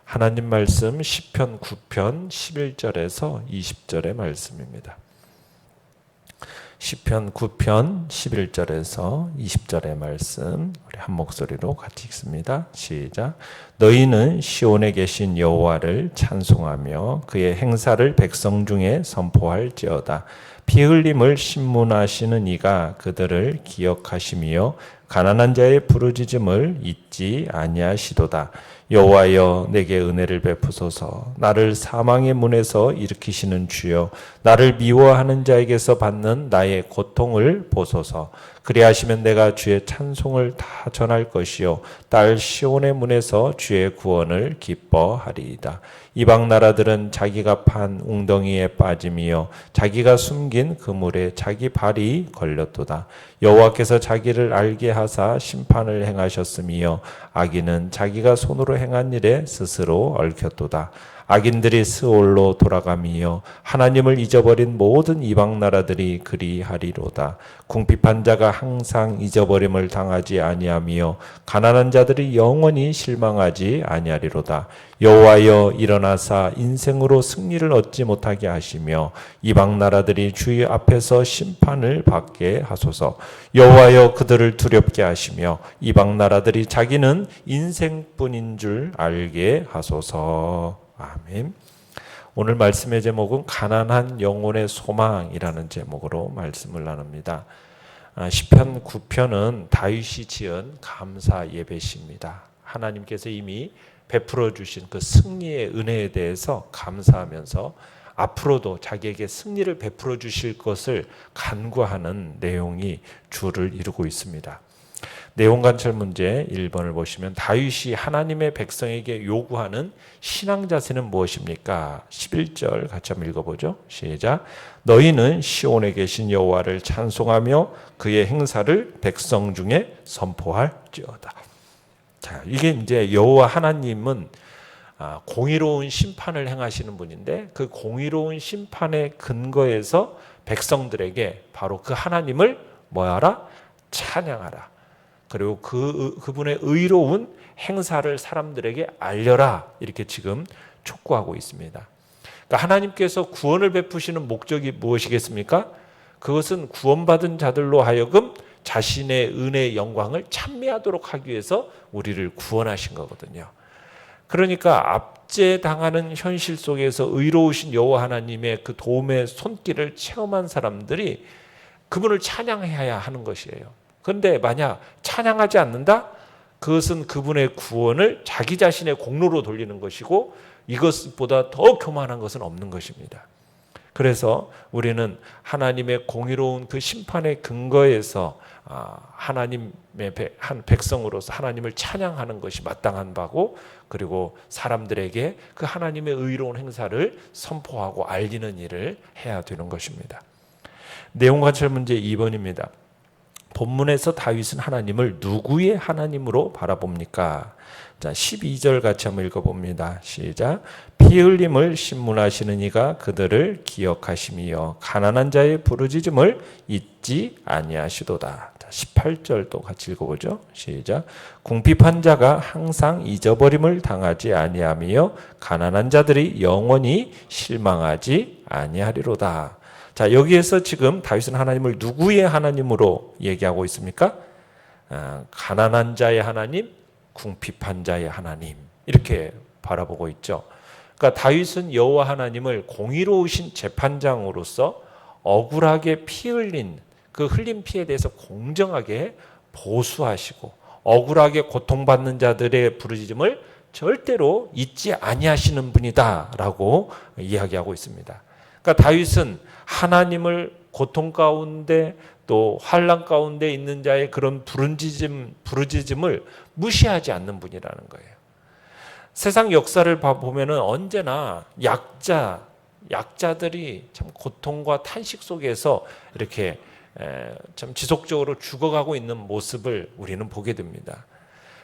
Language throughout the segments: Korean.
하나님 말씀 시편 9편 11절에서 20절의 말씀입니다. 시편 9편 11절에서 20절의 말씀 우리 한 목소리로 같이 읽습니다. 시작. 너희는 시온에 계신 여호와를 찬송하며 그의 행사를 백성 중에 선포할지어다. 피 흘림을 신문하시는 이가 그들을 기억하시며 가난한 자의 부르짖음을 잊지 아니하시도다. 여호와여 내게 은혜를 베푸소서. 나를 사망의 문에서 일으키시는 주여 나를 미워하는 자에게서 받는 나의 고통을 보소서. 그리하시면 내가 주의 찬송을 다 전할 것이요 딸 시온의 문에서 주의 구원을 기뻐하리이다. 이방 나라들은 자기가 판 웅덩이에 빠짐이요 자기가 숨긴 그물에 자기 발이 걸렸도다. 여호와께서 자기를 알게 하사 심판을 행하셨으며 악인은 자기가 손으로 행한 일에 스스로 얽혔도다. 악인들이 스올로 돌아가며 하나님을 잊어버린 모든 이방 나라들이 그리하리로다. 궁핍한 자가 항상 잊어버림을 당하지 아니하며 가난한 자들이 영원히 실망하지 아니하리로다. 여호와여 일어나사 인생으로 승리를 얻지 못하게 하시며 이방 나라들이 주의 앞에서 심판을 받게 하소서. 여호와여 그들을 두렵게 하시며 이방 나라들이 자기는 인생뿐인 줄 알게 하소서. 아멘. 오늘 말씀의 제목은 가난한 영혼의 소망이라는 제목으로 말씀을 나눕니다. 시편 9편은 다윗이 지은 감사 예배시입니다. 하나님께서 이미 베풀어 주신 그 승리의 은혜에 대해서 감사하면서 앞으로도 자기에게 승리를 베풀어 주실 것을 간구하는 내용이 주를 이루고 있습니다. 내용 관찰 문제 1번을 보시면 다윗이 하나님의 백성에게 요구하는 신앙 자세는 무엇입니까? 11절 같이 한번 읽어보죠. 시작. 너희는 시온에 계신 여호와를 찬송하며 그의 행사를 백성 중에 선포할지어다. 자, 이게 이제 여호와 하나님은 공의로운 심판을 행하시는 분인데 그 공의로운 심판의 근거에서 백성들에게 바로 그 하나님을 뭐하라? 찬양하라. 그리고 그분의 의로운 행사를 사람들에게 알려라. 이렇게 지금 촉구하고 있습니다. 그러니까 하나님께서 구원을 베푸시는 목적이 무엇이겠습니까? 그것은 구원받은 자들로 하여금 자신의 은혜의 영광을 찬미하도록 하기 위해서 우리를 구원하신 거거든요. 그러니까 압제당하는 현실 속에서 의로우신 여호와 하나님의 그 도움의 손길을 체험한 사람들이 그분을 찬양해야 하는 것이에요. 그런데 만약 찬양하지 않는다? 그것은 그분의 구원을 자기 자신의 공로로 돌리는 것이고 이것보다 더 교만한 것은 없는 것입니다. 그래서 우리는 하나님의 공의로운 그 심판의 근거에서 하나님의 한 백성으로서 하나님을 찬양하는 것이 마땅한 바고 그리고 사람들에게 그 하나님의 의로운 행사를 선포하고 알리는 일을 해야 되는 것입니다. 내용 관찰 문제 2번입니다. 본문에서 다윗은 하나님을 누구의 하나님으로 바라봅니까? 자, 12절 같이 한번 읽어봅니다. 시작. 피 흘림을 신문하시는 이가 그들을 기억하시며 가난한 자의 부르짖음을 잊지 아니하시도다. 자, 18절도 같이 읽어보죠. 시작. 궁핍한 자가 항상 잊어버림을 당하지 아니하며 가난한 자들이 영원히 실망하지 아니하리로다. 자, 여기에서 지금 다윗은 하나님을 누구의 하나님으로 얘기하고 있습니까? 가난한 자의 하나님, 궁핍한 자의 하나님 이렇게 바라보고 있죠. 그러니까 다윗은 여호와 하나님을 공의로우신 재판장으로서 억울하게 피 흘린 그 흘린 피에 대해서 공정하게 보수하시고 억울하게 고통받는 자들의 부르짖음을 절대로 잊지 아니하시는 분이다라고 이야기하고 있습니다. 그러니까 다윗은 하나님을 고통 가운데 또 환난 가운데 있는 자의 그런 부르짖음을 무시하지 않는 분이라는 거예요. 세상 역사를 보면은 언제나 약자들이 참 고통과 탄식 속에서 이렇게 참 지속적으로 죽어가고 있는 모습을 우리는 보게 됩니다.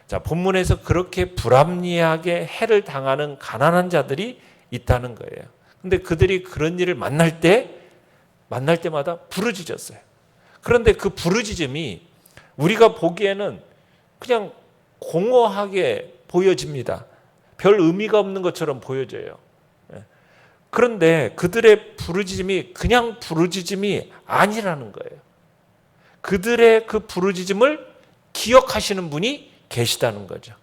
자, 본문에서 그렇게 불합리하게 해를 당하는 가난한 자들이 있다는 거예요. 근데 그들이 그런 일을 만날 때마다 부르짖었어요. 그런데 그 부르짖음이 우리가 보기에는 그냥 공허하게 보여집니다. 별 의미가 없는 것처럼 보여져요. 그런데 그들의 부르짖음이 그냥 부르짖음이 아니라는 거예요. 그들의 그 부르짖음을 기억하시는 분이 계시다는 거죠.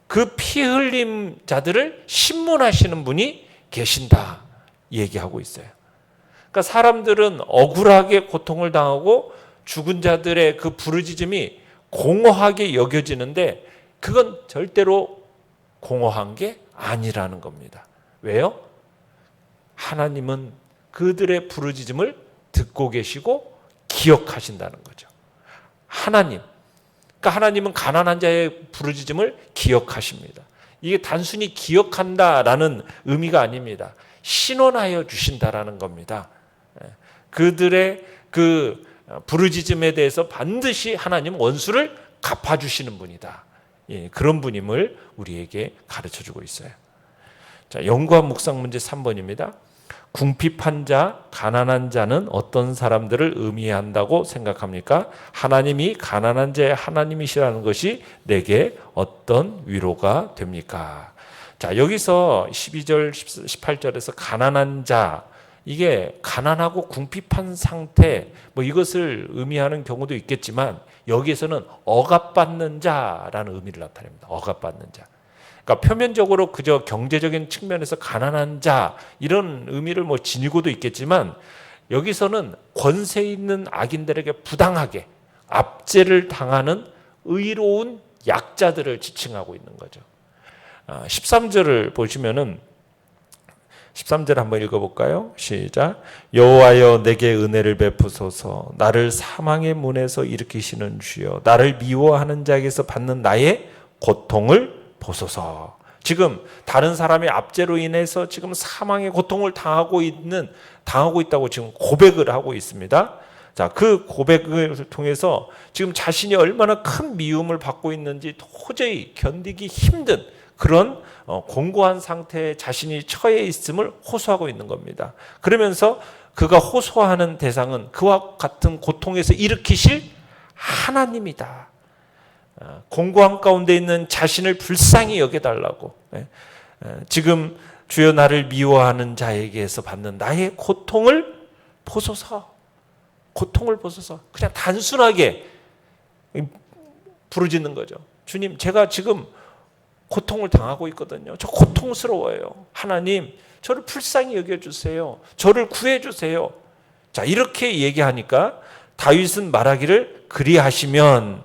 그 피 흘림 자들을 심문하시는 분이 계신다 얘기하고 있어요. 그러니까 사람들은 억울하게 고통을 당하고 죽은 자들의 그 부르짖음이 공허하게 여겨지는데 그건 절대로 공허한 게 아니라는 겁니다. 왜요? 하나님은 그들의 부르짖음을 듣고 계시고 기억하신다는 거죠. 하나님, 그러니까 하나님은 가난한 자의 부르짖음을 기억하십니다. 이게 단순히 기억한다라는 의미가 아닙니다. 신원하여 주신다라는 겁니다. 그들의 그 부르짖음에 대해서 반드시 하나님 원수를 갚아주시는 분이다. 그런 분임을 우리에게 가르쳐주고 있어요. 자, 연구와 묵상 문제 3번입니다. 궁핍한 자, 가난한 자는 어떤 사람들을 의미한다고 생각합니까? 하나님이 가난한 자의 하나님이시라는 것이 내게 어떤 위로가 됩니까? 자, 여기서 12절, 18절에서 가난한 자, 이게 가난하고 궁핍한 상태, 이것을 의미하는 경우도 있겠지만 여기에서는 억압받는 자라는 의미를 나타냅니다. 억압받는 자. 그러니까 표면적으로 그저 경제적인 측면에서 가난한 자 이런 의미를 지니고도 있겠지만 여기서는 권세 있는 악인들에게 부당하게 압제를 당하는 의로운 약자들을 지칭하고 있는 거죠. 13절을 보시면은 13절 한번 읽어볼까요? 시작. 여호와여 내게 은혜를 베푸소서. 나를 사망의 문에서 일으키시는 주여. 나를 미워하는 자에게서 받는 나의 고통을 보소서. 지금 다른 사람의 압제로 인해서 지금 사망의 고통을 당하고 있다고 지금 고백을 하고 있습니다. 자, 그 고백을 통해서 지금 자신이 얼마나 큰 미움을 받고 있는지 도저히 견디기 힘든 그런 공고한 상태에 자신이 처해 있음을 호소하고 있는 겁니다. 그러면서 그가 호소하는 대상은 그와 같은 고통에서 일으키실 하나님이다. 공고한 가운데 있는 자신을 불쌍히 여겨달라고. 지금 주여 나를 미워하는 자에게서 받는 나의 고통을 보소서. 고통을 보소서. 그냥 단순하게 부르짖는 거죠. 주님, 제가 지금 고통을 당하고 있거든요. 저 고통스러워요. 하나님, 저를 불쌍히 여겨주세요. 저를 구해주세요. 자, 이렇게 얘기하니까 다윗은 말하기를 그리하시면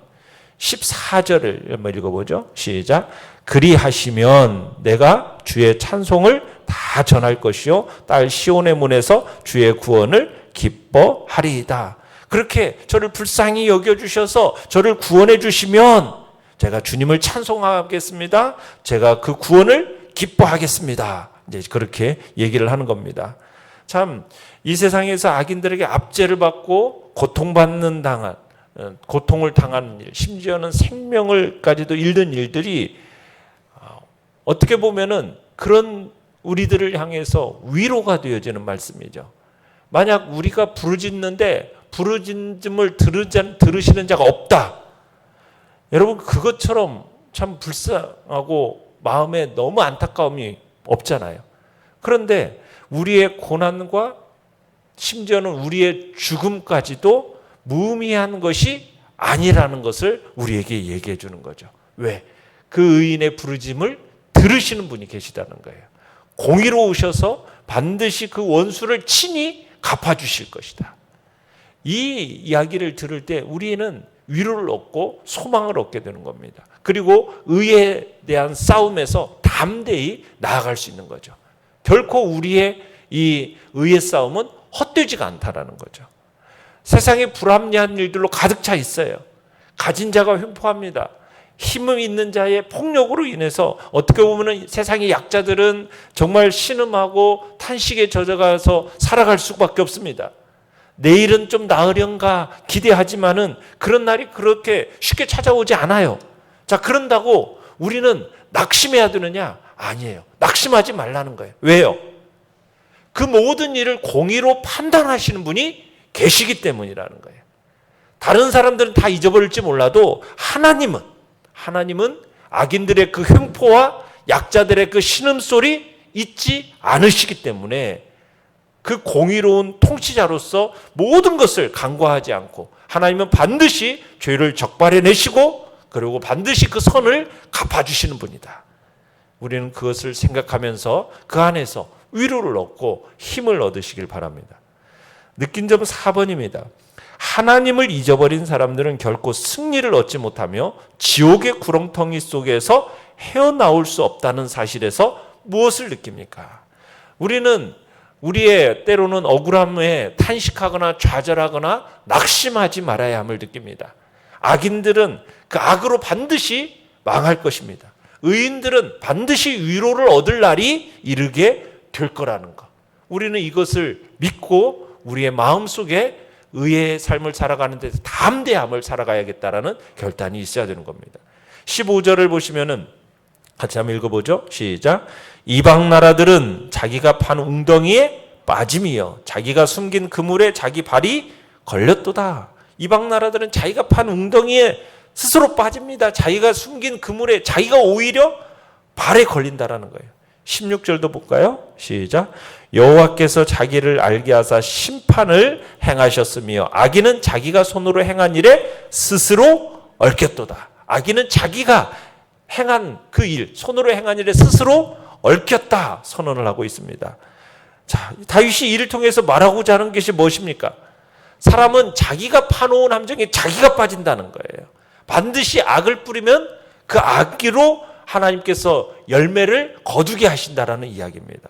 14절을 한번 읽어보죠. 시작. 그리하시면 내가 주의 찬송을 다 전할 것이요 딸 시온의 문에서 주의 구원을 기뻐하리이다. 그렇게 저를 불쌍히 여겨주셔서 저를 구원해 주시면 제가 주님을 찬송하겠습니다. 제가 그 구원을 기뻐하겠습니다. 이제 그렇게 얘기를 하는 겁니다. 참, 이 세상에서 악인들에게 압제를 받고 고통을 당하는 일, 심지어는 생명을까지도 잃는 일들이 어떻게 보면은 그런 우리들을 향해서 위로가 되어지는 말씀이죠. 만약 우리가 부르짖는데 부르짖음을 들으시는 자가 없다. 여러분, 그것처럼 참 불쌍하고 마음에 너무 안타까움이 없잖아요. 그런데 우리의 고난과 심지어는 우리의 죽음까지도 무의미한 것이 아니라는 것을 우리에게 얘기해 주는 거죠. 왜? 그 의인의 부르짖음을 들으시는 분이 계시다는 거예요. 공의로우셔서 반드시 그 원수를 친히 갚아주실 것이다. 이 이야기를 들을 때 우리는 위로를 얻고 소망을 얻게 되는 겁니다. 그리고 의에 대한 싸움에서 담대히 나아갈 수 있는 거죠. 결코 우리의 이 의의 싸움은 헛되지가 않다라는 거죠. 세상에 불합리한 일들로 가득 차 있어요. 가진 자가 횡포합니다. 힘 있는 자의 폭력으로 인해서 어떻게 보면 세상의 약자들은 정말 신음하고 탄식에 젖어가서 살아갈 수밖에 없습니다. 내일은 좀 나으련가 기대하지만은 그런 날이 그렇게 쉽게 찾아오지 않아요. 자, 그런다고 우리는 낙심해야 되느냐? 아니에요. 낙심하지 말라는 거예요. 왜요? 그 모든 일을 공의로 판단하시는 분이 계시기 때문이라는 거예요. 다른 사람들은 다 잊어버릴지 몰라도 하나님은 악인들의 그 횡포와 약자들의 그 신음소리 잊지 않으시기 때문에 그 공의로운 통치자로서 모든 것을 간과하지 않고 하나님은 반드시 죄를 적발해내시고 그리고 반드시 그 선을 갚아주시는 분이다. 우리는 그것을 생각하면서 그 안에서 위로를 얻고 힘을 얻으시길 바랍니다. 느낀 점 4번입니다. 하나님을 잊어버린 사람들은 결코 승리를 얻지 못하며 지옥의 구렁텅이 속에서 헤어나올 수 없다는 사실에서 무엇을 느낍니까? 우리는 우리의 때로는 억울함에 탄식하거나 좌절하거나 낙심하지 말아야 함을 느낍니다. 악인들은 그 악으로 반드시 망할 것입니다. 의인들은 반드시 위로를 얻을 날이 이르게 될 거라는 것. 우리는 이것을 믿고 우리의 마음속에 의의 삶을 살아가는 데서 담대함을 살아가야겠다라는 결단이 있어야 되는 겁니다. 15절을 보시면은 같이 한번 읽어보죠. 시작. 이방 나라들은 자기가 판 웅덩이에 빠짐이여 자기가 숨긴 그물에 자기 발이 걸렸도다. 이방 나라들은 자기가 판 웅덩이에 스스로 빠집니다. 자기가 숨긴 그물에 자기가 오히려 발에 걸린다라는 거예요. 16절도 볼까요? 시작. 여호와께서 자기를 알게 하사 심판을 행하셨으며 악인은 자기가 손으로 행한 일에 스스로 얽혔도다. 악인은 자기가 행한 그 일, 손으로 행한 일에 스스로 얽혔다 선언을 하고 있습니다. 자, 다윗이 이를 통해서 말하고자 하는 것이 무엇입니까? 사람은 자기가 파놓은 함정에 자기가 빠진다는 거예요. 반드시 악을 뿌리면 그 악기로 하나님께서 열매를 거두게 하신다라는 이야기입니다.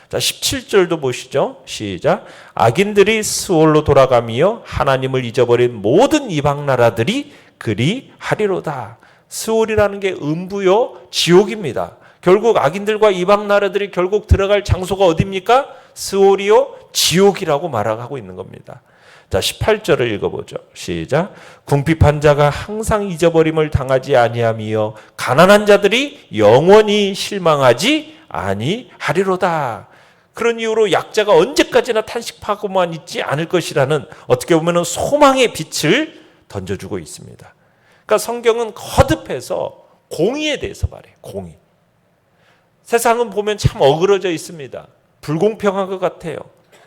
자, 17절도 보시죠. 시작. 악인들이 스올로 돌아가며 하나님을 잊어버린 모든 이방 나라들이 그리 하리로다. 스올이라는 게 음부요 지옥입니다. 결국 악인들과 이방 나라들이 결국 들어갈 장소가 어디입니까? 스올이요 지옥이라고 말하고 있는 겁니다. 자, 18절을 읽어보죠. 시작. 궁핍한 자가 항상 잊어버림을 당하지 아니하며 가난한 자들이 영원히 실망하지 아니하리로다. 그런 이유로 약자가 언제까지나 탄식하고만 있지 않을 것이라는 어떻게 보면 소망의 빛을 던져주고 있습니다. 그러니까 성경은 거듭해서 공의에 대해서 말해요. 공의. 세상은 보면 참 어그러져 있습니다. 불공평한 것 같아요.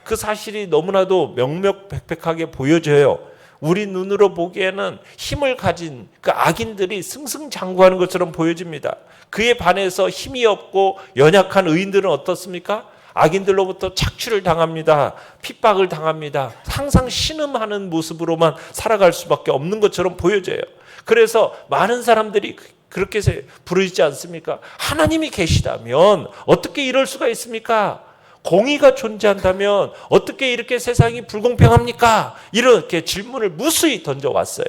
그 사실이 너무나도 명명백백하게 보여져요. 우리 눈으로 보기에는 힘을 가진 그 악인들이 승승장구하는 것처럼 보여집니다. 그에 반해서 힘이 없고 연약한 의인들은 어떻습니까? 악인들로부터 착취를 당합니다. 핍박을 당합니다. 항상 신음하는 모습으로만 살아갈 수밖에 없는 것처럼 보여져요. 그래서 많은 사람들이 그렇게 부르지 않습니까? 하나님이 계시다면 어떻게 이럴 수가 있습니까? 공의가 존재한다면 어떻게 이렇게 세상이 불공평합니까? 이렇게 질문을 무수히 던져왔어요.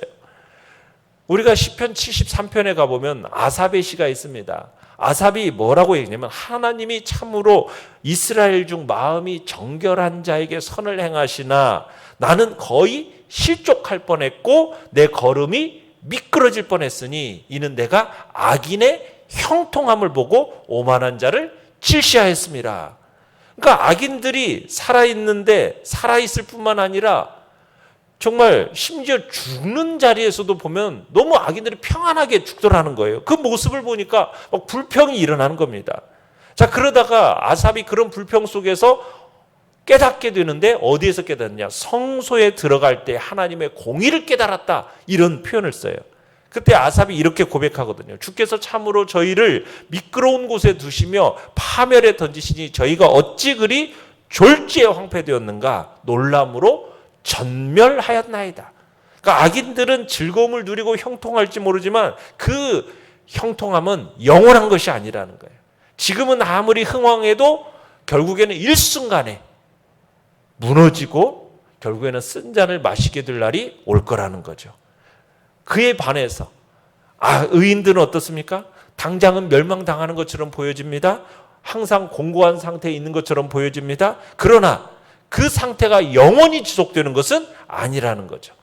우리가 시편 73편에 가보면 아삽의 시가 있습니다. 아삽이 뭐라고 얘기냐면 하나님이 참으로 이스라엘 중 마음이 정결한 자에게 선을 행하시나 나는 거의 실족할 뻔했고 내 걸음이 미끄러질 뻔했으니 이는 내가 악인의 형통함을 보고 오만한 자를 질시하였습니다. 그러니까 악인들이 살아있는데 살아있을 뿐만 아니라 정말 심지어 죽는 자리에서도 보면 너무 악인들이 평안하게 죽더라는 거예요. 그 모습을 보니까 막 불평이 일어나는 겁니다. 자, 그러다가 아삽이 그런 불평 속에서 깨닫게 되는데 어디에서 깨닫느냐? 성소에 들어갈 때 하나님의 공의를 깨달았다. 이런 표현을 써요. 그때 아삽이 이렇게 고백하거든요. 주께서 참으로 저희를 미끄러운 곳에 두시며 파멸에 던지시니 저희가 어찌 그리 졸지에 황폐되었는가 놀람으로 전멸하였나이다. 그러니까 악인들은 즐거움을 누리고 형통할지 모르지만 그 형통함은 영원한 것이 아니라는 거예요. 지금은 아무리 흥왕해도 결국에는 일순간에 무너지고 결국에는 쓴 잔을 마시게 될 날이 올 거라는 거죠. 그에 반해서 의인들은 어떻습니까? 당장은 멸망당하는 것처럼 보여집니다. 항상 공고한 상태에 있는 것처럼 보여집니다. 그러나 그 상태가 영원히 지속되는 것은 아니라는 거죠.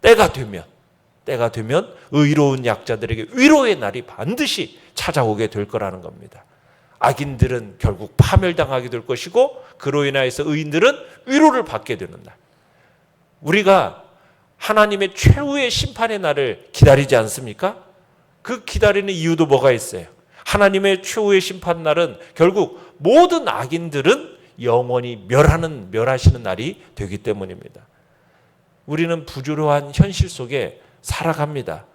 때가 되면 의로운 약자들에게 위로의 날이 반드시 찾아오게 될 거라는 겁니다. 악인들은 결국 파멸당하게 될 것이고 그로 인하여서 의인들은 위로를 받게 되는 날. 우리가 하나님의 최후의 심판의 날을 기다리지 않습니까? 그 기다리는 이유도 뭐가 있어요? 하나님의 최후의 심판날은 결국 모든 악인들은 영원히 멸하시는 날이 되기 때문입니다. 우리는 부조로한 현실 속에 살아갑니다.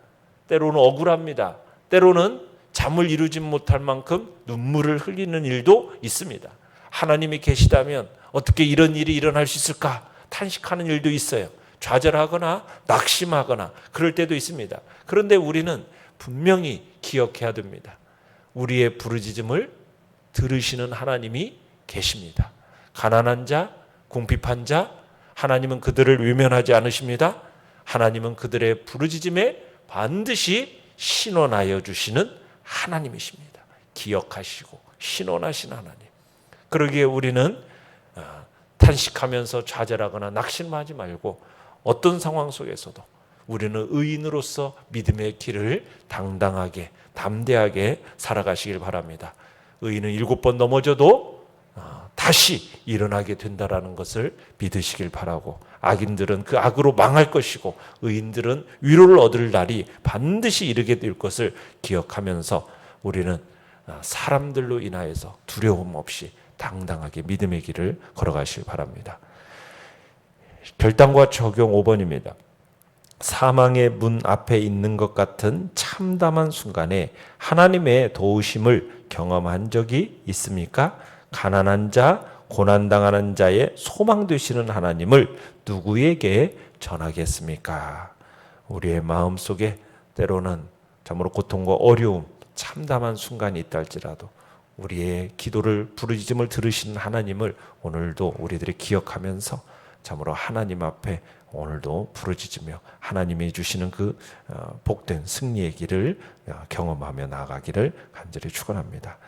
때로는 억울합니다. 때로는 잠을 이루지 못할 만큼 눈물을 흘리는 일도 있습니다. 하나님이 계시다면 어떻게 이런 일이 일어날 수 있을까 탄식하는 일도 있어요. 좌절하거나 낙심하거나 그럴 때도 있습니다. 그런데 우리는 분명히 기억해야 됩니다. 우리의 부르짖음을 들으시는 하나님이 계십니다. 가난한 자, 궁핍한 자, 하나님은 그들을 외면하지 않으십니다. 하나님은 그들의 부르짖음에 반드시 신원하여 주시는 하나님이십니다. 기억하시고 신원하시는 하나님. 그러기에 우리는 탄식하면서 좌절하거나 낙심하지 말고 어떤 상황 속에서도 우리는 의인으로서 믿음의 길을 당당하게 담대하게 살아가시길 바랍니다. 의인은 7번 넘어져도 다시 일어나게 된다라는 것을 믿으시길 바라고, 악인들은 그 악으로 망할 것이고 의인들은 위로를 얻을 날이 반드시 이르게 될 것을 기억하면서 우리는 사람들로 인하여서 두려움 없이 당당하게 믿음의 길을 걸어가시길 바랍니다. 결단과 적용 5번입니다. 사망의 문 앞에 있는 것 같은 참담한 순간에 하나님의 도우심을 경험한 적이 있습니까? 가난한 자, 고난당하는 자의 소망 되시는 하나님을 누구에게 전하겠습니까? 우리의 마음속에 때로는 참으로 고통과 어려움, 참담한 순간이 있다 할지라도 우리의 기도를 부르짖음을 들으시는 하나님을 오늘도 우리들이 기억하면서 참으로 하나님 앞에 오늘도 부르짖으며 하나님이 주시는 그 복된 승리의 길을 경험하며 나아가기를 간절히 축원합니다.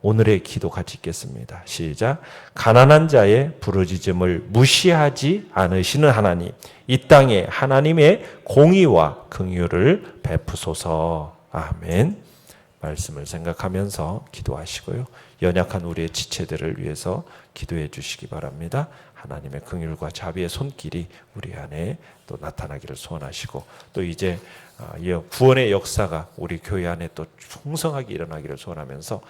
오늘의 기도 같이 읽겠습니다. 시작. 가난한 자의 부르짖음을 무시하지 않으시는 하나님, 이 땅에 하나님의 공의와 긍휼을 베푸소서. 아멘. 말씀을 생각하면서 기도하시고요. 연약한 우리의 지체들을 위해서 기도해 주시기 바랍니다. 하나님의 긍휼과 자비의 손길이 우리 안에 또 나타나기를 소원하시고, 또 이제 구원의 역사가 우리 교회 안에 또 풍성하게 일어나기를 소원하면서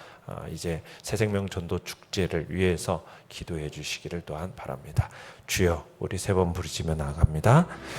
이제 새생명 전도 축제를 위해서 기도해 주시기를 또한 바랍니다. 주여, 우리 3번 부르짖으며 나아갑니다.